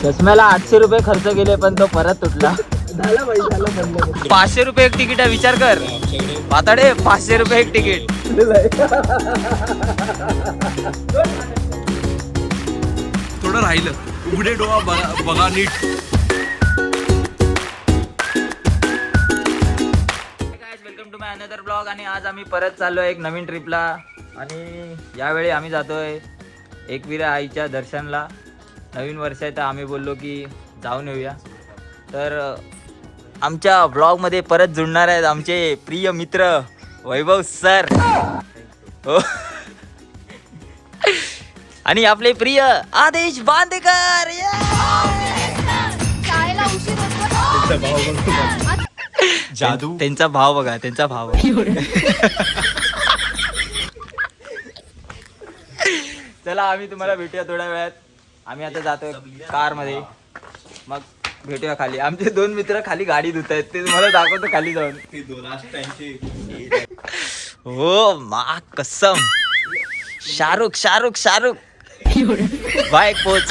चष्म्याला 800 रुपये खर्च केले पण तो परत तुटला. 500 रुपये एक तिकीट आहे, विचार कर पाताडे. 500 रुपये एक तिकीट. थोडं राहिलं. पुढे डोळा बघा नीट. Welcome to my another blog. आणि आज आम्ही परत चाललो आहे एक नवीन ट्रिपला. आणि यावेळी आम्ही जातोय एकविरा आईच्या दर्शनला. नवीन वर्ष आहे तर आम्ही बोललो की जाऊन येऊया. तर आमच्या ब्लॉगमध्ये परत जुळणार आहेत आमचे प्रिय मित्र वैभव सर हो आणि आपले प्रिय आदेश बांदेकर. जादू. त्यांचा भाव बघा, त्यांचा भाव. चला आम्ही तुम्हाला भेटूया थोड्या वेळात. आम्ही आता जातोय कार मध्ये, मग भेटूया खाली. आमचे 2 मित्र खाली गाडी धुत आहेत, ते मला दाखवतो खाली जाऊन. हो मा कसम. शाहरुख भाई पोच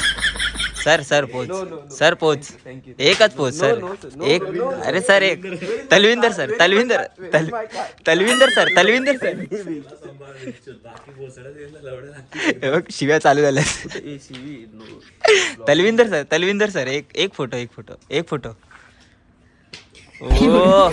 सर पोच. सर पोच एकच पोच सर. एक अरे सर एक तलविंदर सर. शिव्या चालू झाल्या. तलविंदर सर एक फोटो. ओ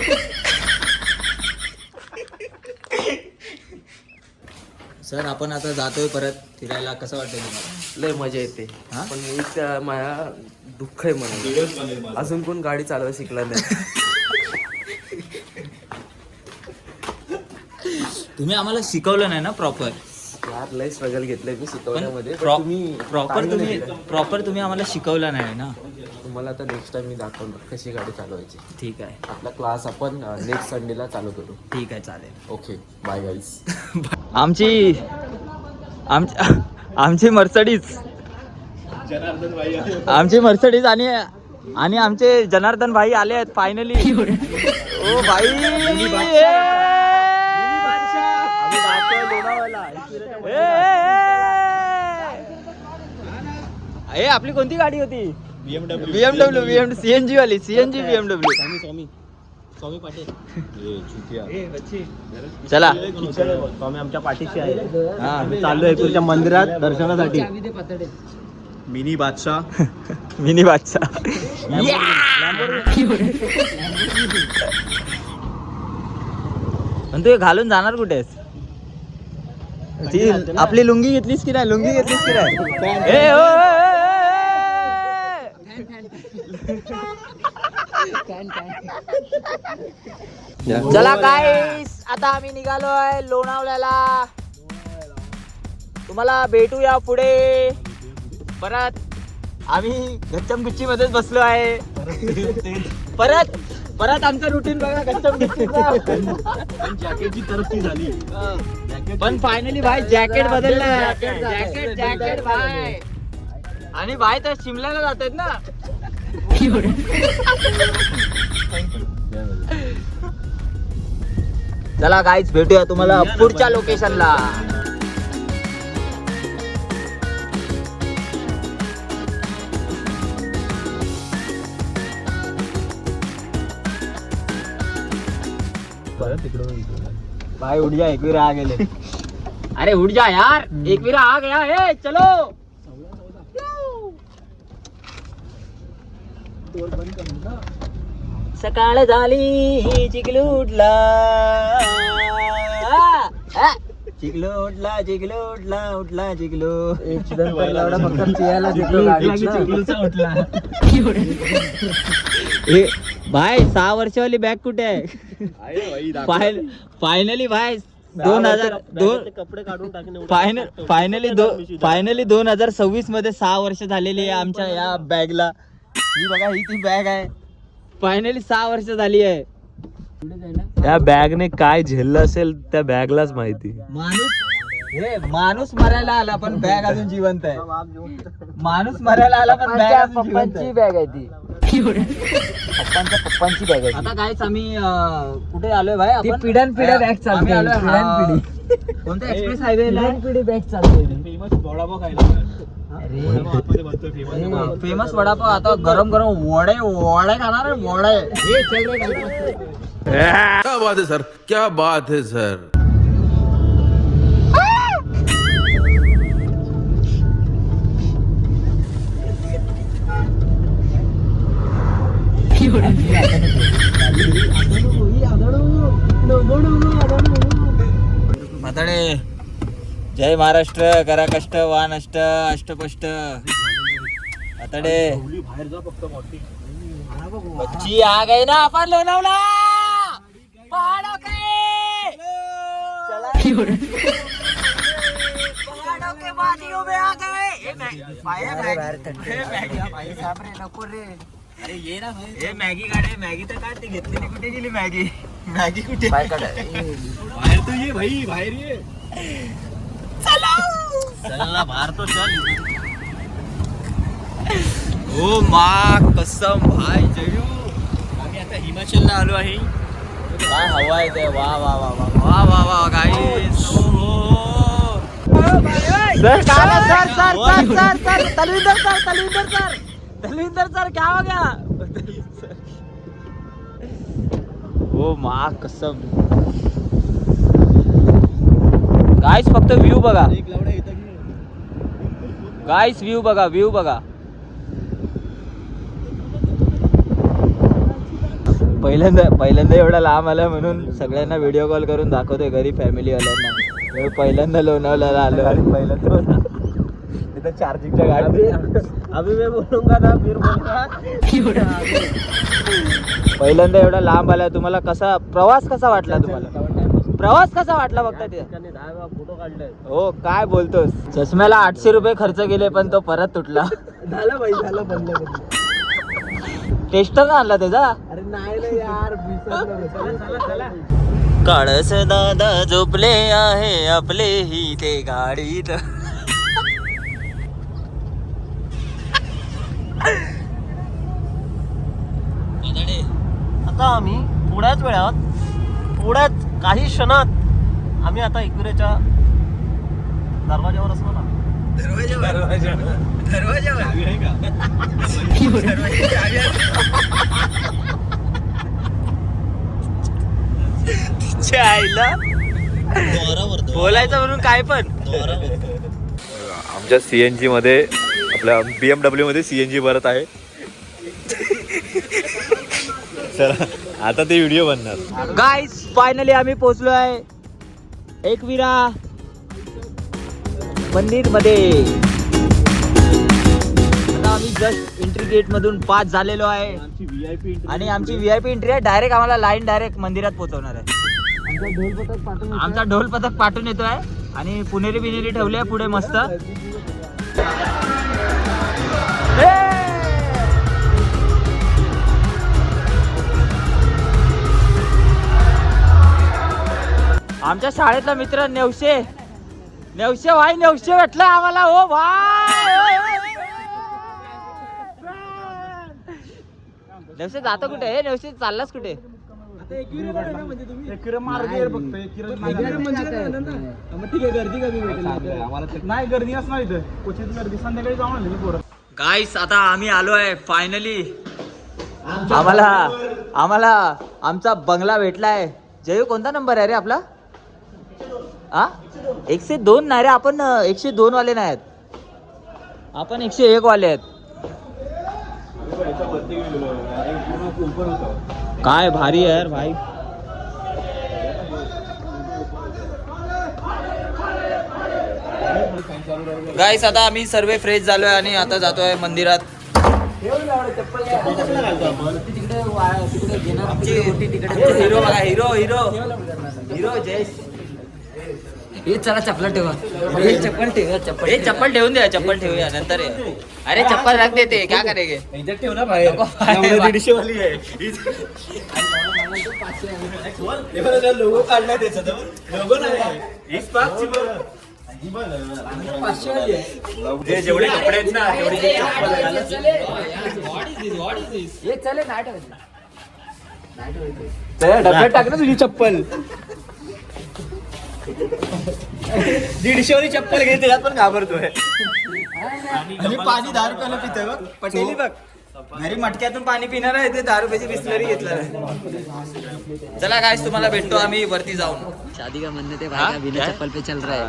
सर आपण आता जातोय परत फिरायला. कसं वाटतंय तुम्हाला? लय मजा येते. पण एक माझ्या दुःख आहे म्हणून अजून कोण गाडी चालवायला शिकला नाही. तुम्ही आम्हाला शिकवलं नाही ना प्रॉपर. यार लय स्ट्रगल घेतलंय मी शिकवण्यामध्ये. प्रॉपर तुम्ही आम्हाला शिकवलं नाही ना. तुम्हाला आता नेक्स्ट टाइम मी दाखवणार कशी गाडी चालवायची. ठीक आहे. आपला क्लास आपण नेक्स्ट संडेला चालू करू. ठीक आहे चालेल. Okay bye guys. आमची मर्सडीज आणि आमचे जनार्दन भाई आले आहेत फायनली. ओ भाई ए आपली कोणती गाडी होती? BMW CNG वाली. BMW स्वामी पाटील. चला स्वामी आमच्या पाठीशी आहे. आम्ही चाललोय एकूरच्या मंदिरात दर्शनासाठी. मिनी बादशाह. पण तू घालून जाणार कुठेस? आपली लुंगी घेतलीस की नाही? ए चला गाईस, आता आम्ही निघालोय लोणावळ्याला. तुम्हाला भेटूया पुढे परत. आम्ही गच्चम गुच्ची मध्येच बसलो आहे. परत आमचं रुटीन बघा गच्चम गुच्चीचा. जॅकेटची तरफी झाली. पण फायनली भाई जॅकेट बदललं. जॅकेट भाई. आणि भाई तर शिमल्याला जातात ना. चला गाईज भेटूया तुम्हाला पुढच्या लोकेशनला. भाई उठ जा, एकवीरा आ गेले. अरे उठ जा यार, एकवीरा आ गया है. चलो सकाळ झाली चिखलू उठला. उठला चिखलू. भाई 6 वर्षावाली बॅग कुठे आहे? फायनली भाई 2002 कपडे काढून टाकणे. फायनली 2026 मध्ये 6 वर्ष झालेली आहे आमच्या या बॅगला. ही बघा, ही ती बॅग आहे. फायनली 6 वर्ष झाली आहे. त्या बॅगने काय झेललं असेल त्या बॅगलाच माहिती. माणूस मरायला आला पण बॅग अजून जिवंत आहे. माणूस मरायला आला पण बॅग अजून जिवंत आहे. बॅग आहे ती. पप्पांची बॅग आहे. आता कायच आम्ही कुठे आलोय भाई? आपण पिढ्यान बॅग चालू. कोणता एक्सप्रेस हायवे पिढी बॅग चालतोय. फेमस वडापाव खायला. वडापाव आतमध्ये बनतोय फेमस. फेमस वडापाव आता गरम गरम वडे खाणार आहे वडे. क्या बात है सर, क्या बात है सर. म्हाताडे जय महाराष्ट्र. करा कष्ट वा नष्ट अष्टपष्ट. म्हाताडे बाहेर जा फक्त मोठी. बच्ची आ गई ना आपण लोणावला. पहाड़ों के वादियों में आ गए. अरे ये ना हे मॅगी काढे. मॅगी तर काढ. ती घेतली नाही. कुठे गेली मॅगी? मॅगी कुठे? बाहेर तो ये भाई, बाहेर ये. चला बाहेर तो चल. ओ मा कसम भाई जयू. आम्ही आता हिमाचलला आलो आहे. काय हवा आहे ते. वा वा वा वा वा वा वा गाईस. सर तलविंदर सर क्या हो गया? ओ मा कसम गाईस. फक्त व्ह्यू बघा एक लावडा येतं की गाईस. व्ह्यू बघा. पहिल्यांदा एवढा लांब आला म्हणून सगळ्यांना व्हिडिओ कॉल करून दाखवतोय घरी फॅमिलीवाल्यांना. पहिल्यांदा लोणावळ्याला आलो. पहिल्यांदा चार्जिंगच्या गाडी. अभी मैं बोलूंगा ना फिर बोलूंगा. पहिल्यांदा एवढा लांब आला. तुम्हाला प्रवास कसा वाटला? प्रवास कसा वाटला बघता ते? 10 फोटो काढले. हो काय बोलतोस. चष्म्याला 800 रुपये खर्च केले पण तो परत तुटला. झालं भाई, झालं बंद. टेस्टर ना आणला त्याचा. अरे नाही ना यार. चला. काळस दादा झोपले आहे आपले ही ते गाडीत. आता आम्ही थोड्याच काही क्षणात आम्ही आता एकविरेच्या दरवाजावर असलो ना. बोलायचं म्हणून काय पण. आमच्या CNG मध्ये आपल्या BMW मध्ये CNG भरत आहे. चला आता ते व्हिडिओ बनणार. गाईस फायनली आम्ही पोहोचलो आहे एकविरा मंदिर मध्ये. आता आम्ही जस्ट एंट्री गेट मधून पास झालेलो आहे आणि आमची VIP एंट्री आहे. डायरेक्ट आम्हाला लाईन डायरेक्ट मंदिरात पोहोचवणार आहे. आमचा ढोल पथक पाठवून येतोय आणि पुणेरी बिनेरी ठेवले पुढे मस्त. आमच्या शाळेतला मित्र नेवशे भेटला आम्हाला. हो भाई नेवशे जातो कुठे? नेवशे चाललास कुठे? गाईस आता आम्ही आलो आहे फायनली. आम्हाला आमचा बंगला भेटलाय. जयू कोणता नंबर आहे रे आपला? 102 नाही रे. आपण 102 वाले नाही आहेत. आपण 101 वाले आहेत. काय भारी आहे यार भाई. गाईस आता आम्ही सर्व फ्रेश झालोय आणि आता जातोय मंदिरात. हिरो बघा. हिरो जयेश. हे चला चपला ठेवा. चप्पल ठेवून द्या. चप्पल ठेवूया नंतर. अरे चप्पल रख देते क्या करेंगे. ठेव ना बाहेर. 150 वाली आहे. लोगो काढलाय त्याचा. लोगो नाही. जेवढे कपडे आहेत ना डब्यात टाक ना तुझी चप्पल. 150 चप्पल घेते त्याच्यात पण घाबरतोय आणि पाणी 10 रुपयाला पितोय बघ पटेली बघ घरी मटक्यातून पाणी पिणार आहे ते 10 रुपयाची बिस्लरी घेतलं नाही. चला गाईस तुम्हाला भेटतो आम्ही वरती जाऊन. शादी का म्हणणं ते भाई का बिना चप्पल पे चल रहा है.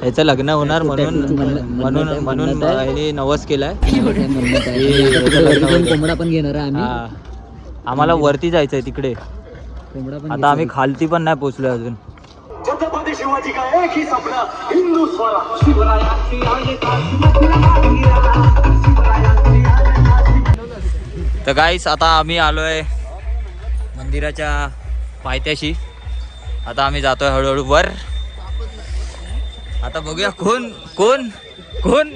ह्याचं लग्न होणार म्हणून ह्याने नवस केलाय. कोंबडा पण घेणार आहे आम्ही. आम्हाला वरती जायचंय तिकडे. कोंबडा पण आता आम्ही खालती पण नाही पोहोचलोय अजून. छत्रपती शिवाजी का एक ही सपना हिंदू स्वरा शिवरायांची तर गाईस आता आम्ही आलोय मंदिराच्या पायथ्याशी. आता आम्ही जातोय हळूहळू वर. आता बघूया कोण कोण कोण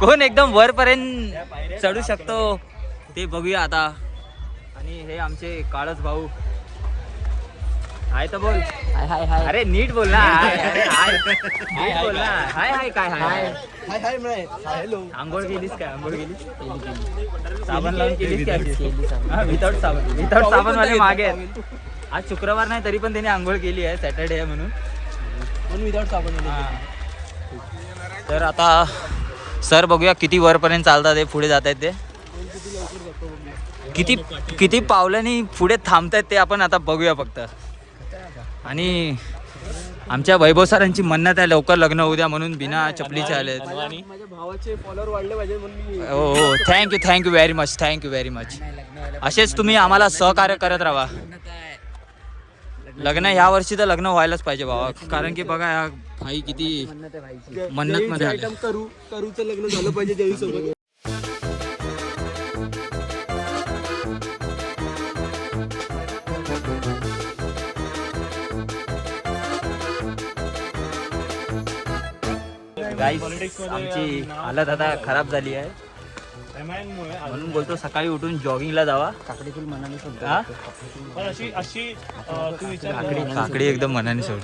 कोण एकदम वरपर्यंत चढू शकतो ते बघूया आता. आणि हे आमचे काळच भाऊ. हाय तर बोल. हाय हाय हाय. अरे नीट बोल ना. हाय अरे हाय नीट बोल ना. हाय हाय काय हाय आंघोळ केलीस काय? आंघोळ केलीस साबण लावून केलीस काय? विदाउट साबण वाले मागे आहेत. आज शुक्रवार नाही तरी पण त्यांनी आंघोळ केली आहे. सॅटर्डे आहे म्हणून विदाउट साबण. तर आता सर बघूया किती वरपर्यंत चालतात ते पुढे जात आहेत. ते किती पावलांनी पुढे थांबतायत ते आपण आता बघूया फक्त. आणि आमच्या वैभव सरांची मन्नत आहे लवकर लग्न होऊ द्या म्हणून बिना चपलीचे आले. माझ्या भावाचे फॉलोअर वाढले पाहिजे म्हणून हो हो थँक्यू व्हेरी मच. असेच तुम्ही आम्हाला सहकार्य करत राहा. लग्न ह्या वर्षी तर लग्न व्हायलाच पाहिजे बाबा. कारण की बघा या भाई किती मन्नत मध्ये आले. करूचं लग्न झालं पाहिजे देवी सोबत. गाईस आमची हालत आता खराब झाली आहे म्हणून बोलतो सकाळी उठून जॉगिंगला जावा. काकडी फुल मनाने सोड. काकडी एकदम मनाने सोड.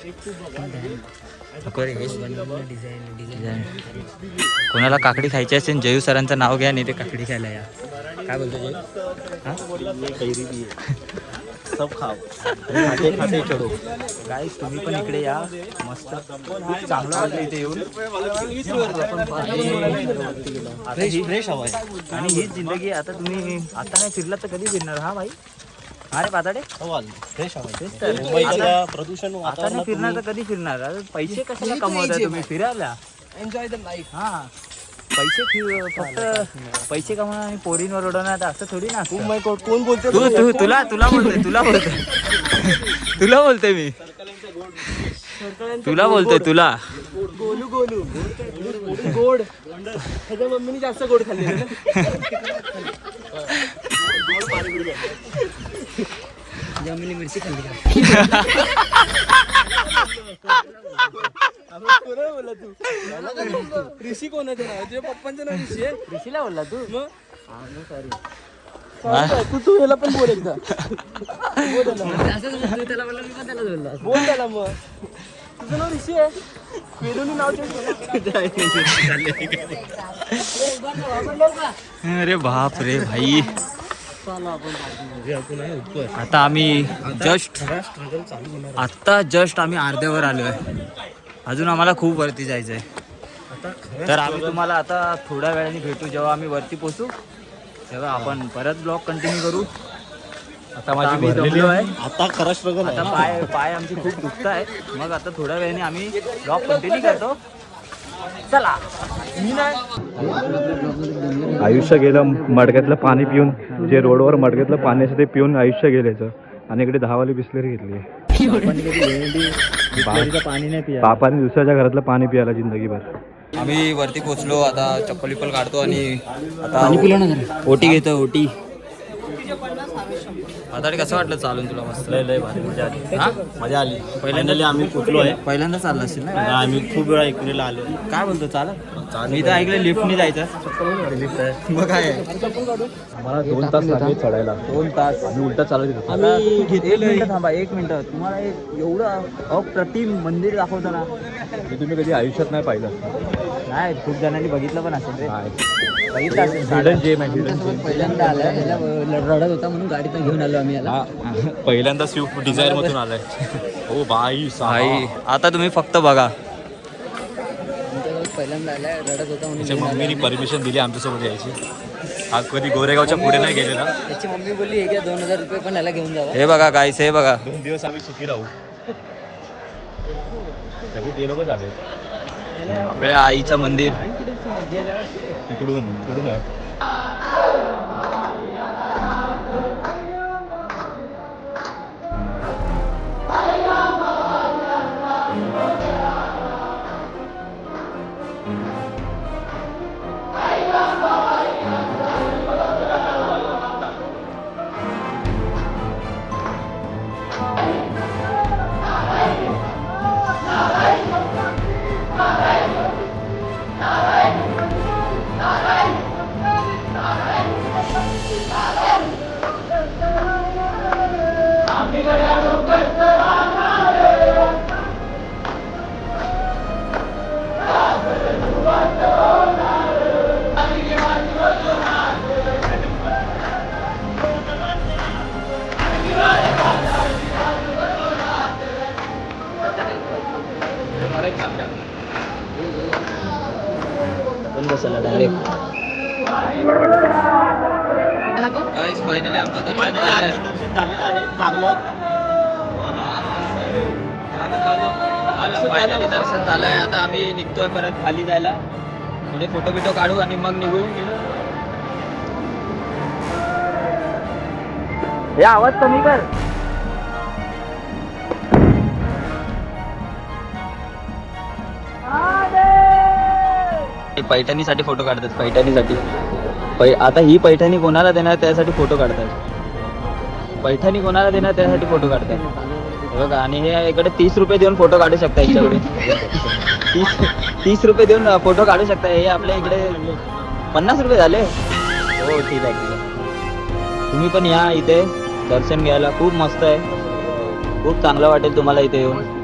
कोणाला काकडी खायची असेल जयू सरांचं नाव घ्या नाही ते काकडी खायला या. काय बोलतो जयू? सब खाव खाते चढो. गाईस तुम्ही पण इकडे या. मस्त खूप चांगलं वाटलं इथे येऊन. फ्रेश हवा आहे आणि हीच जिंदगी. आता तुम्ही आता नाही फिरलात तर कधी फिरणार? हा भाई अरे पाताडे फ्रेश हवा. प्रदूषण आता नाही फिरणार तर कधी फिरणार? अरे पैसे कशाला कमवताय तुम्ही फिरायला? Enjoy the life. हा पैसे फक्त पैसे कमवणार आणि पोरींवर उडवणार असं थोडी ना. कोण बोलतो? तुला बोलतोय मी. तुला बोलतोय तुला. गोलू गोड. ह्याच्या मम्मीने जास्त गोड खाल्ले ना. जमिनी मिरची खाल्ली का? कोणाला बोलला तू? ऋषी कोणाचं नाव? तुझ्या पप्पांचं नाव ऋषी आहे? ऋषीला बोलला तू? मग तू याला पण बोल एकदा. बोल त्याला मग. तुझं नाव ऋषी आहे. वेदूनी नाव अरे बाप रे भाई. आता आम्ही जस्ट आम्ही अर्ध्यावर आलोय. अजून आम्हाला खूप वरती जायचंय. तर आम्ही तुम्हाला आता थोड्या वेळाने भेटू. जेव्हा आम्ही वरती पोहोचू तेव्हा आपण परत ब्लॉग कंटिन्यू करू. आता माझी दमलो आहे. आता खरं स्ट्रगल आता पाय आमची खूप दुखत आहेत. मग आता थोड्या वेळाने आम्ही ब्लॉग कंटिन्यू करतो. चला. आयुष्य गेलं मडक्यातलं पाणी पिऊन. जे रोडवर मडक्यातलं पाणी असतं ते पिऊन आयुष्य गेल्याचं. आणि इकडे 10 वाली बिस्लरी घेतली. पाणी नाही बापाने दुसऱ्याच्या घरातलं पाणी पियाला जिंदगीभर. आम्ही वरती पोहोचलो. आता चप्पल विप्पल काढतो आणि आता ओटी घेतो. ओटी आता कसं वाटलं चालून तुला? मस्त लय भारी मजा आली. हा मजा आली. पहिल्यांदा आम्ही पोचलो आहे. पहिल्यांदा चालला असेल ना? आम्ही खूप वेळा इकडेला आलो. काय बोलतो चालत? मी तर ऐकलं लिफ्टने जायचं. मग काय आम्हाला 2 तास लागले चढायला. 2 तास आम्ही उलटा चालत होतो. आम्ही 1 मिनिट थांबा. 1 मिनिट. तुम्हाला एवढं अप्रतिम मंदिर दाखवतो ना ते तुम्ही कधी आयुष्यात नाही पाहिलं. नाही. खूप जणांनी बघितलं पण असेल रे. बघितलं असेल. हिडन जेम आहे. हिडन जेम. पहिल्यांदा आलं रडत होता म्हणून गाडीतून घेऊन आलो आम्ही याला. पहिल्यांदा स्विफ्ट डिझायर मधून आलाय. ओ भाई भाई आता तुम्ही फक्त बघा. पहिल्यांदा आलाय रडत होता म्हणून मम्मीनी परमिशन दिली आमच्यासोबत यायची. हा कधी गोरेगावच्या पुढे नाही गेलेला. त्याची मम्मी बोलली हे घ्या 2000 रुपये पण याला घेऊन जावा. हे बघा गाईस, हे बघा 2 दिवस आम्ही सुखी राहू. ते लोक झाले आपल्या आईचं मंदिर. इकडून फायनली दर्शन झालंय. आता आम्ही निघतोय परत खाली जायला. थोडे फोटो बिटो काढू आणि मग निघू. हे आवाज कमी कर. पैठणीसाठी फोटो काढतात. पैठणीसाठी आता ही पैठणी कोणाला देणार त्यासाठी फोटो काढतात. पैठणी कोणाला देणार त्यासाठी फोटो काढतात. हे बघा. आणि हे इकडे 30 रुपये देऊन फोटो काढू शकता. याच्याकडे 30 रुपये देऊन फोटो काढू शकता. हे आपल्या इकडे 50 रुपये झाले. हो ठीक आहे, ठीक आहे. तुम्ही पण या इथे दर्शन घ्यायला. खूप मस्त आहे. खूप चांगलं वाटेल तुम्हाला इथे येऊन.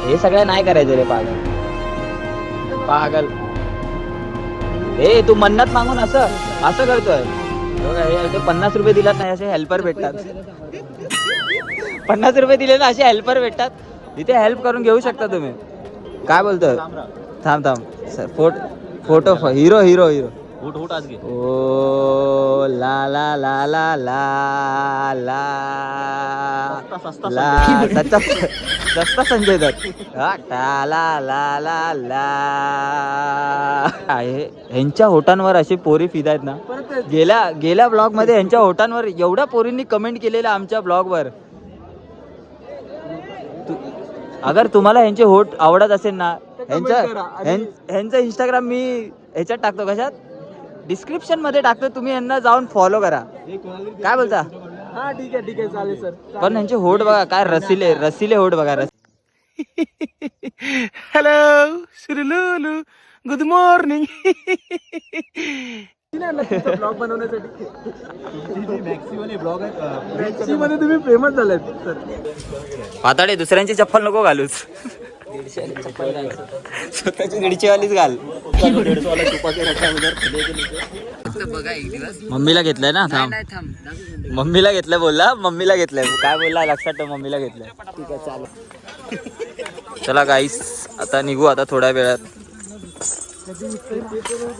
हे सगळं नाही करायचं रे पागल पागल. हे तू मन्नत मागून असं करतोय. बघा हे 50 रुपये दिलात नाही असे हेल्पर भेटतात. 50 रुपये दिले ना असे हेल्पर भेटतात. इथे हेल्प करून घेऊ शकता तुम्ही. काय बोलतोय? थांब sir. Photo hero hero hero उठ आज घे. ओ ला ला ला ला ला ला सस्ता संजय दत्त. ला ला ला ला. ह्यांच्या होटांवर अशी पोरी फिदा आहेत ना. गेल्या ब्लॉग मध्ये ह्यांच्या होटांवर एवढ्या पोरींनी कमेंट केलेलं आमच्या ब्लॉगवर. अगर तुम्हाला ह्यांचे होट आवडत असेल ना, ह्यांचं इंस्टाग्राम मी ह्याच्यात टाकतो. कशात? डिस्क्रिप्शन मध्ये टाकतो. तुम्ही यांना जाऊन फॉलो करा. काय बोलता? हा ठीक आहे चालेल सर. पण यांचे होट बघा काय रसिले होट बघा. Hello Shrilu, good morning. Blog बनवण्यासाठी मध्ये तुम्ही फेमस झालात सर. पाताडे दुसऱ्यांची चप्पल नको घालूच. स्वतःची 150 वालीच घाल. मम्मीला घेतलंय ना. थांब. मम्मीला घेतलंय बोलला. मम्मीला घेतलंय. काय बोलला लक्षात ठेव. मम्मीला घेतलंय. ठीक आहे चालेल. चला गाईस आता निघू. आता थोड्या वेळात.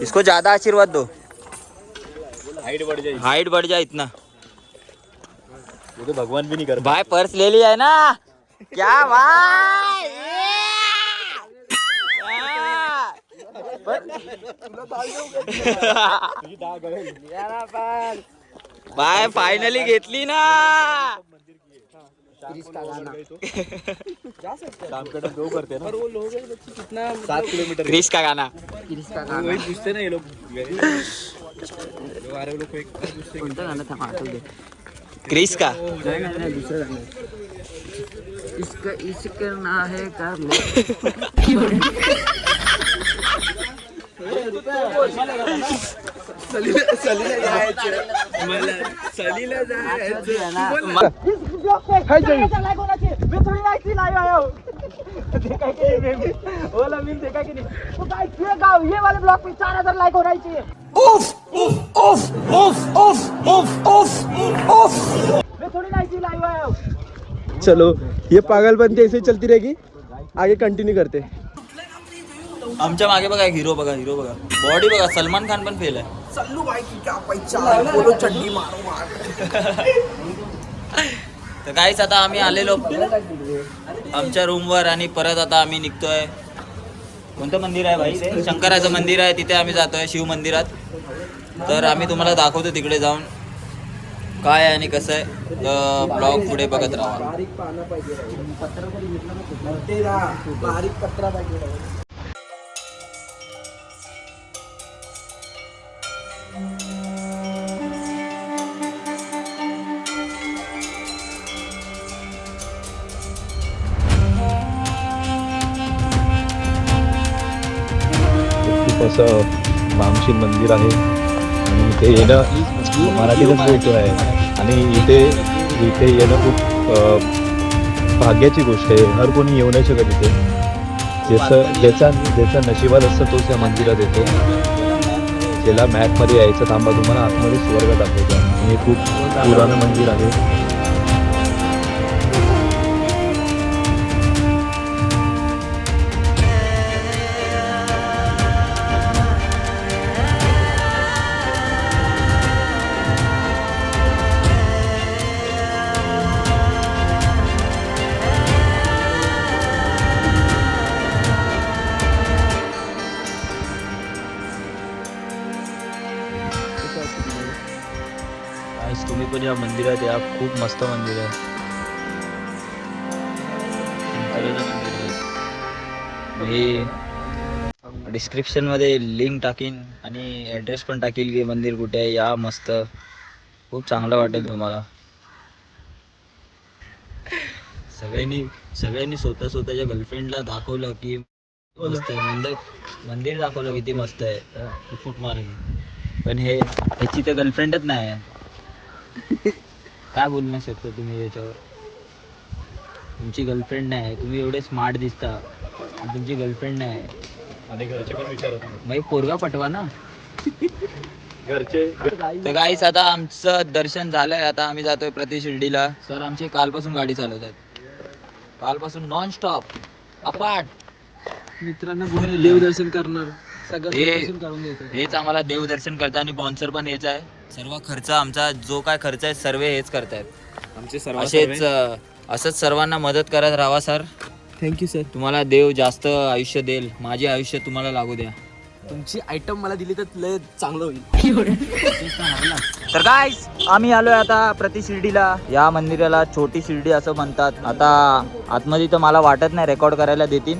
इसको ज्यादा आशीर्वाद दो. हाइट बढ़ जाए इतना. वो तो भगवान भी नहीं कर. भाई पर्स ले लिया है ना. क्या भाई. बाय फायनली घेतली ना. दो करते ना. 7 किलोमीटर. क्रिश का गाना. वही पूछते ना ये लोग. कोणतं गाणं थांबा आठवू दे. क्रिश का. नाही दुसरं गाणं. इश्क ना है कर लो. ये वाले ब्लॉग पे 4000 लाइक होना चाहिए. मैं थोड़ी ना चलो ये पागलपंती ऐसे चलती रहेगी, आगे कंटिन्यू करते. आमच्या मागे बघा एक हिरो बघा बॉडी बघा, सलमान खान पण फेल आहे. तर काहीच आता आम्ही आलेलो आमच्या रूमवर आणि परत आता आम्ही निघतोय. कोणतं मंदिर आहे भाई ते? शंकराचं मंदिर आहे, तिथे आम्ही जातोय शिव मंदिरात. तर आम्ही तुम्हाला दाखवतो तिकडे जाऊन काय आहे आणि कसं आहे. तर ब्लॉग पुढे बघत राहा. खूप असं नामशील मंदिर आहे आणि इथे येणं मराठीतच बोलतो आहे आणि इथे येणं खूप भाग्याची गोष्ट आहे. हर कोणी येऊ नाही शकत इथे. ज्याचा नशिबात असतं तोच या मंदिरात येतो. ज्याला मॅपमध्ये यायचं थांबा, तुम्हाला आतमध्ये स्वर्ग दाखवतो. हे खूप पुराणं मंदिर आहे. तुम्ही पण या मंदिरात या, खूप मस्त मंदिर आहे. मी डिस्क्रिप्शन मध्ये लिंक टाकीन आणि ॲड्रेस पण टाकील की मंदिर कुठे आहे. या मस्त, खूप चांगलं वाटेल तुम्हाला. सगळ्यांनी स्वतःच्या गर्लफ्रेंडला दाखवलं की मस्त आहे मंदिर दाखवलं किती मस्त आहे, फूट मारेल. पण ह्याची तर गर्लफ्रेंडच नाही आहे. काय बोलू शकता तुम्ही याच्यावर? तुमची गर्लफ्रेंड नाही, तुम्ही एवढे स्मार्ट दिसता, तुमची गर्लफ्रेंड नाही आणि घरचे पण विचारत मग पोरगा पटवा ना घरचे. तर गाईस आता आमचं दर्शन झालंय. आता आम्ही जातोय प्रति शिर्डीला. सर आमची कालपासून गाडी चालवत आहेत, कालपासून नॉन स्टॉप अपाट. मित्रांना देवदर्शन करणार हेच आम्हाला देवदर्शन करता आणि स्पॉन्सर पण हेच आहे. सर्व खर्च आमचा जो काय खर्च आहे सर्व हेच करतायत आमचे सर्व. असंच सर्वांना मदत करत राहा सर. Thank you sir. तुम्हाला देव जास्त आयुष्य देईल. माझे आयुष्य तुम्हाला लागू द्या. तुमची आयटम मला दिली तर लय चांगलं होईल. तर गाईस आम्ही आलोय आता प्रति शिर्डीला. या मंदिराला छोटी शिर्डी असं म्हणतात. आता आतमध्ये तर मला वाटत नाही रेकॉर्ड करायला देतील,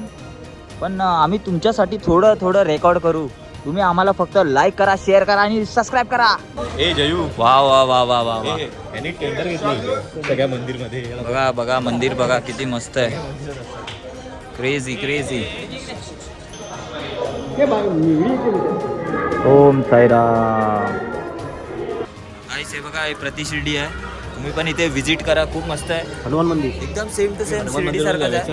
पण आम्ही तुमच्यासाठी थोडं रेकॉर्ड करू. तुम्ही आम्हाला फक्त लाईक करा, शेअर करा आणि सबस्क्राईब करा. ए जयू, वा वा वा वा वा वा. यांनी टेंडर घेतलं सगळ्या मंदिरमध्ये. बघा मंदिर बघा किती मस्त आहे. क्रेझी ओम साईराम. गाईस हे बघा, हे प्रति शिर्डी आहे. तुम्ही पण इथे विजिट करा, खूप मस्त आहे. हनुमान मंदिर एकदम सेम टू सेम शिर्डी सारखंच आहे,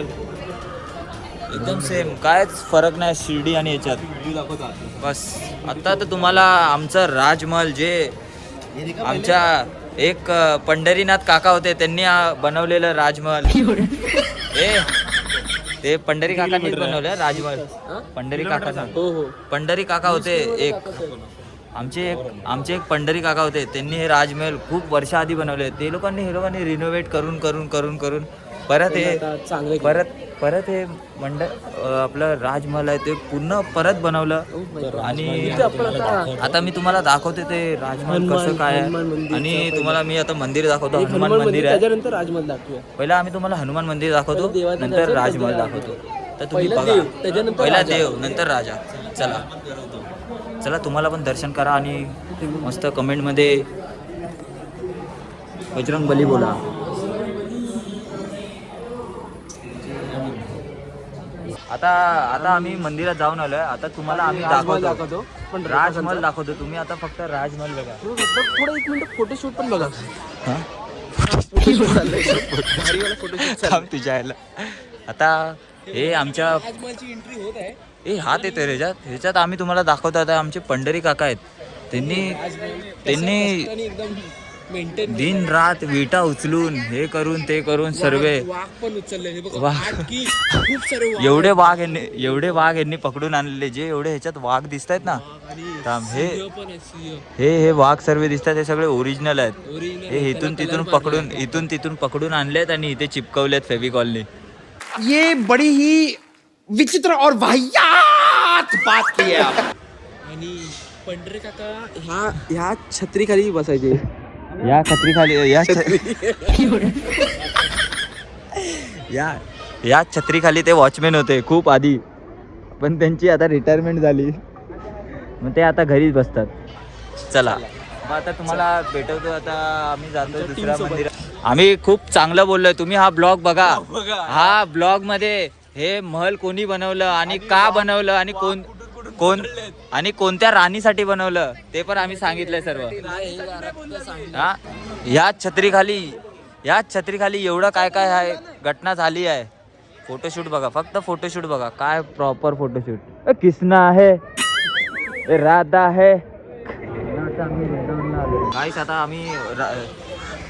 एकदम सेम. कायच फरक नाही शिर्डी आणि याच्यात. बस आता तर तुम्हाला आमचं राजमहल, जे आमच्या एक पंढरीनाथ काका होते त्यांनी बनवलेलं राजमहल, ते पंढरी काकांनीच बनवलं राजमहल. पंढरी काका, पंढरी काका होते एक आमचे एक पंढरी काका होते. त्यांनी हे राजमहल खूप वर्षाआधी बनवले. हे लोकांनी रिनोव्हेट करून परत हे आपलं राजमहल आहे ते पूर्ण परत बनवलं. आणि आता मी तुम्हाला दाखवते ते राजमहल कसं काय आहे. आणि तुम्हाला मी आता मंदिर दाखवतो. हनुमान मंदिर आहे, त्याच्यानंतर राजमहल दाखवूया. पहिला आम्ही तुम्हाला हनुमान मंदिर दाखवतो, नंतर राजमहल दाखवतो. तर तुम्ही बघा, पहिला देव नंतर राजा. चला तुम्हाला पण दर्शन करा आणि मस्त कमेंटमध्ये बजरंगबली बोला. आता आम्ही मंदिरात जाऊन आलोय. आता तुम्हाला आम्ही दाखवतो पण राजमहल दाखवतो. तुम्ही आता फक्त राजमहल बघा. पुढे 1 मिनिट फोटोशूट पण बघा. तुझ्या यायला आता हे आमच्या एंट्री होत आहे. हात येतोय ह्याच्यात आम्ही तुम्हाला दाखवतो. आता आमचे पंढरी काका आहेत, त्यांनी दिन रात विटा उचलून हे करून ते करून सर्व वाघ पण उचलले बघ, वाघ. 8 की खूप सारे वाघ एवढे वाघ यांनी पकडून आणलेले, जे एवढे ह्याच्यात वाघ दिसत आहेत ना. आणि थांब, सिंह पण आहे, सिंह. हे वाघ सर्व दिसतात, हे सगळे ओरिजिनल आहेत. Original हे आहे, इथून त्याला तिथून colour पकडून मारलाय. इथून पकडून आणलेत आणि इथे चिपकवलेत फेविकॉलनी. ये बड़ी ही विचित्र और वाहियात बात की है आप। आणि पंढरे काका ह्या छत्रीखाली बसायचे. या छत्रीखाली या छत्रीखाली ते वॉचमॅन होते खूप आधी, पण त्यांची आता रिटायरमेंट झाली, मग ते आता घरीच बसतात. चला मग आता तुम्हाला भेटवतो. आता आम्ही जातो दुसऱ्या मंदिरात. आम्ही खूप चांगलं बोललोय, तुम्ही हा ब्लॉग बघा. हा ब्लॉग मध्ये हे महल कोणी बनवलं आणि का बनवलं आणि कोण आणि कोणत्या राणीसाठी बनवलं ते पण आम्ही सांगितलंय सर्व. हा या छत्रीखाली एवढं काय काय आहे घटना झाली आहे. फोटोशूट बघा, फक्त फोटोशूट बघा, काय प्रॉपर फोटोशूट. किसना आहे, राधा आहे. गाईस आता आम्ही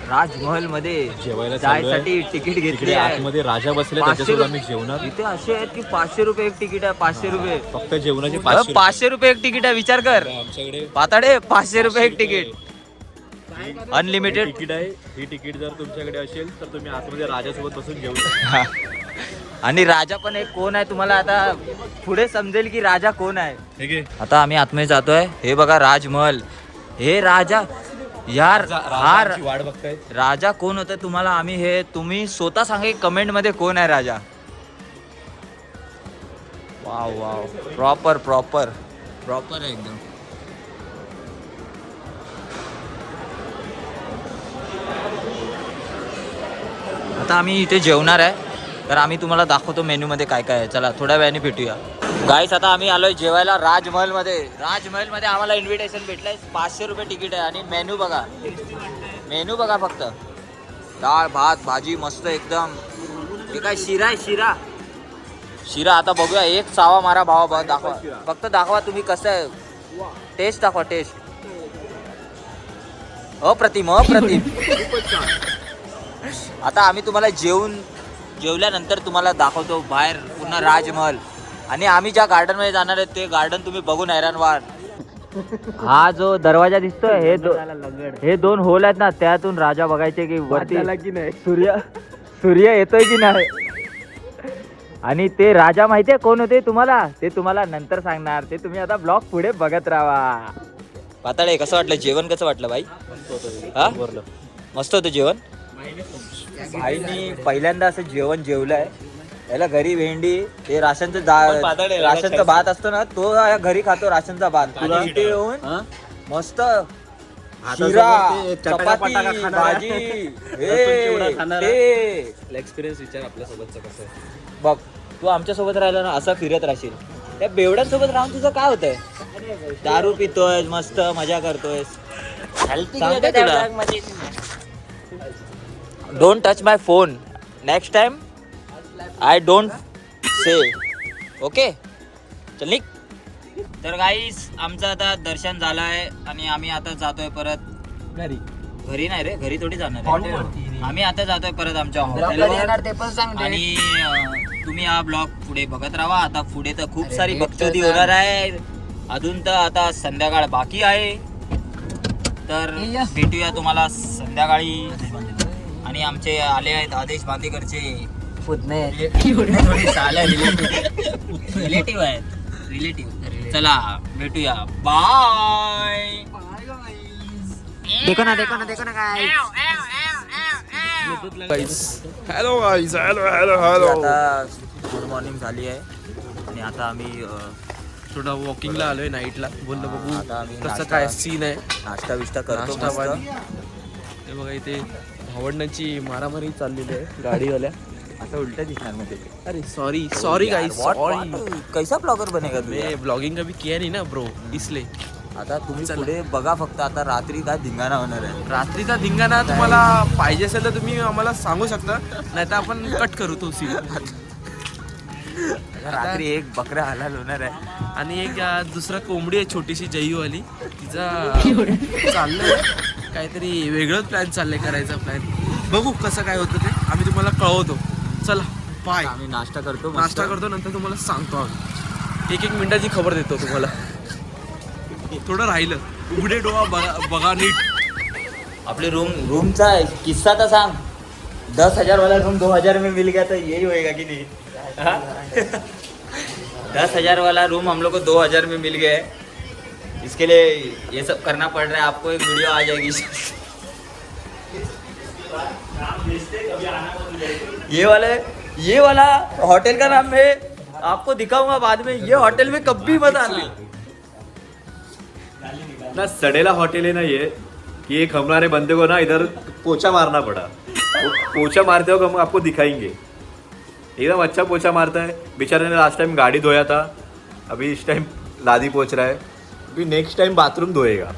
राजमहल मध्ये जेवायला जायसाठी तिकीट घेतली आहे. आतमध्ये राजा बसले, 500 त्याच्यासोबत आम्ही जेवणार. इथे असे आहेत की 500 रुपये एक तिकीट आहे. 500 रुपये फक्त जेवणाचे 500 रुपये एक तिकीट आहे. विचार कर आमच्याकडे पाताडे, 500 रुपये एक तिकीट अनलिमिटेड. तिकीट आहे. ही तिकीट जर तुमच्याकडे असेल तर तुम्ही आतमध्ये राजासोबत बसून जेवू शकता. आणि राजा पण एक कोण आहे तुम्हाला आता पुढे समजेल की राजा कोण आहे. ठीक आहे. आता आम्ही आतमध्ये जातोय. हे बघा राजमहल. हे राजा यार हा वाट बघताय. राजा कोण होतं तुम्हाला आम्ही हे तुम्ही स्वतः सांगा कमेंट मध्ये कोण आहे राजा. वाव प्रॉपर आहे एकदम. आता आम्ही इथे जेवणार आहे, तर आम्ही तुम्हाला दाखवतो मेन्यू मध्ये काय काय आहे. चला थोड्या वेळाने भेटूया. गाईस आता आम्ही आलोय जेवायला राजमहल मध्ये आम्हाला इन्व्हिटेशन भेटलंय. 500 रुपये तिकीट आहे आणि मेन्यू बघा फक्त. डाळ भात भाजी मस्त एकदम. हे काय शिरा आहे, शिरा. आता बघूया, एक चावा मारा भावा, दाखवा फक्त, दाखवा तुम्ही कसं आहे. टेस्ट दाखवा, टेस्ट. अप्रतिम. आता आम्ही तुम्हाला जेवल्यानंतर तुम्हाला दाखवतो बाहेर पुन्हा राजमहल. आणि आम्ही ज्या गार्डन मध्ये जाणार आहे ते गार्डन तुम्ही बघून हैराण व्हाल. हा जो दरवाजा दिसतोय हे 2 होल आहेत ना, त्यातून राजा बघायचे की वरती की नाही सूर्य येतोय की नाही. आणि ते राजा माहितीये कोण होते तुम्हाला, ते तुम्हाला नंतर सांगणार. ते तुम्ही आता ब्लॉग पुढे बघत राहा. पाताळे कसं वाटलं जेवण, कसं वाटलं भाई? हा मस्त होतं जेवण. भाईनी पहिल्यांदा असं जेवण जेवलंय. याला घरी भेंडी, ते राशनचा भात असतो ना, तो घरी खातो राशनचा भात. आणि इथे येऊन मस्त शिरा, चपाती, भाजी. एक्सपिरियन्स विचार आपल्यासोबतचं कसं आहे. बघ तू आमच्या सोबत राहिला ना असं फिरत राहशील. त्या बेवड्यांसोबत राहून तुझं काय होतंय? दारू पितोय, मस्त मजा करतोय. सांगते तुला, don't touch my phone. Next time I don't say. Okay चल निक. तर गाईस आमचं आता दर्शन झालं आहे आणि आम्ही आता जातोय परत घरी नाही रे, घरी थोडी जाणार आहे. आम्ही आता जातोय परत आमच्या हॉटेलवर. आणि तुम्ही हा ब्लॉग पुढे बघत राहा. आता पुढे तर खूप सारी भक्तदी होणार आहे. अजून तर आता संध्याकाळ बाकी आहे, तर भेटूया तुम्हाला संध्याकाळी. आणि आमचे आले आहेत आदेश बांदेकरचे रिलेटिव्ह आहेत. चला भेटूया. बाय. देखो ना हॅलो गाईज, हॅलो. आता गुड मॉर्निंग झाली आहे आणि आता आम्ही थोडा वॉकिंगला आलोय नाईटला. बोललो बघू आता आम्ही कसं काय सीन आहे. नाश्ता बिष्टा करतो नाश्ता मस्त. पाणी. ते बघा इथे भावंडांची मारामारी चाललेली आहे गाडीवाल्या. असं उलट दिसणार मध्ये. अरे सॉरी गाइस, सॉरी. कैसा ब्लॉगर बनेगा तू? मैं ब्लॉगिंग कभी किया नहीं ना ब्रो, इसलिए. आता तुम्ही पुढे बघा फक्त. आता रात्री काय धिंगाणा होणार आहे. रात्रीचा धिंगाणा तुम्हाला पाहिजे असेल तर तुम्ही आम्हाला सांगू शकता, नाही तर आपण कट करू तो सीन. रात्री एक बकरा हलाल होणार आहे. आणि एक दुसरा कोंबडी आहे छोटीशी जयूवाली, तिचा चाललंय काहीतरी वेगळंच प्लॅन चाललंय करायचा प्लॅन. बघू कसं काय होतं ते आम्ही तुम्हाला कळवतो. चला बाय. आम्ही नाश्ता करतो नाश्ता करतो नंतर तुम्हाला सांगतो आम्ही. एक मिनिटाची खबर देतो तुम्हाला. थोडं राहिलं. उघडे डोळा बघा नीट. अपने रूम का किस्सा तो सांग. 10,000 वाला रूम 2,000 में मिल गया तो यही होएगा कि नहीं? हाँ? 10,000 वाला रूम हम लोग को 2,000 में मिल गया है. इसके लिए ये सब करना पड़ रहा है. आपको एक वीडियो आ जाएगी. ये वाला होटल का नाम मैं आपको दिखाऊंगा बाद में. ये होटल में कभी मत आना. ना सड़ेला होटल है ना ये, कि एक हमारे बंदे को ना इधर पोछा मारना पड़ा. वो पोछा मारते वक्त हम आपको दिखाएंगे. एकदम अच्छा पोछा मारता है बेचारे ने. लास्ट टाइम गाड़ी धोया था, अभी इस टाइम लादी पोछ रहा है, अभी नेक्स्ट टाइम बाथरूम धोएगा.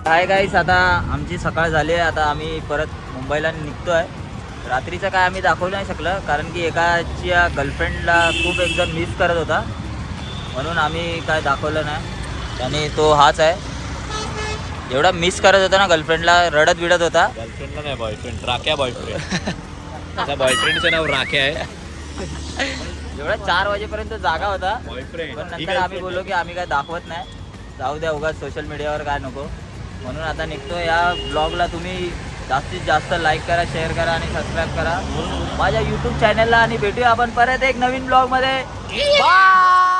काय गाईस, आता आमची सकाळ झाली आहे. आता आम्ही परत मुंबईला निघतो आहे. रात्रीचं काय आम्ही दाखवू नाही शकलं कारण की एकाच्या गर्लफ्रेंडला खूप एकजण मिस करत होता, म्हणून आम्ही काय दाखवलं नाही. आणि तो हाच आहे. एवढा मिस करत होता ना गर्लफ्रेंडला, रडत बिडत होता. गर्लफ्रेंडला नाही, बॉयफ्रेंड. राख्या बॉयफ्रेंड. त्याच्या बॉयफ्रेंडचं नाव राख्या आहे. एवढा 4 वाजेपर्यंत जागा होता, बॉयफ्रेंड. पण नंतर आम्ही बोललो की आम्ही काय दाखवत नाही, जाऊ द्या उगाच सोशल मीडियावर काय नको. म्हणून आता निघतो. या ब्लॉगला तुम्ही जास्तीत जास्त लाईक करा, शेअर करा आणि सबस्क्राईब करा माझ्या यूट्यूब चॅनलला. आणि भेटूया आपण परत एक नवीन ब्लॉगमध्ये. बाय.